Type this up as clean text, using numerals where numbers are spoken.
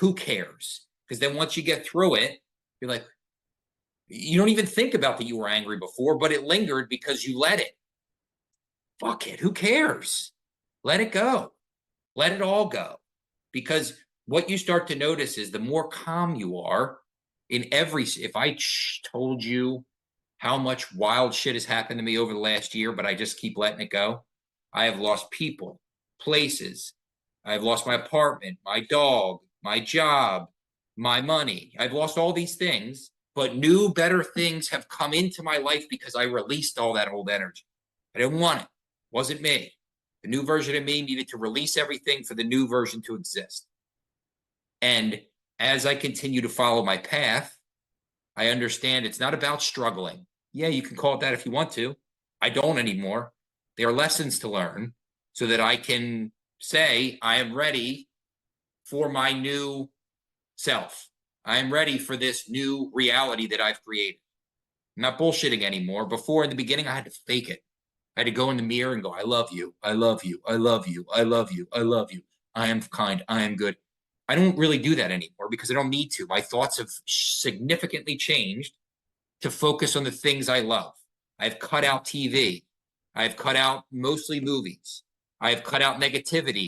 Who cares? Because then once you get through it, you're like, you don't even think about that you were angry before, but it lingered because you let it. Fuck it. Who cares? Let it go. Let it all go. Because what you start to notice is the more calm you are in every, if I told you how much wild shit has happened to me over the last year, but I just keep letting it go. I have lost people, places. I've lost my apartment, my dog, my job, my money. I've lost all these things, but new, better things have come into my life because I released all that old energy. I didn't want it. It wasn't me. The new version of me needed to release everything for the new version to exist. And as I continue to follow my path, I understand it's not about struggling. Yeah, you can call it that if you want to. I don't anymore. There are lessons to learn so that I can say, I am ready for my new self. I am ready for this new reality that I've created. I'm not bullshitting anymore. Before, in the beginning, I had to fake it. I had to go in the mirror and go, I love you. I love you. I love you. I love you. I love you. I am kind. I am good. I don't really do that anymore because I don't need to. My thoughts have significantly changed to focus on the things I love. I've cut out TV. I've cut out mostly movies. I've cut out negativity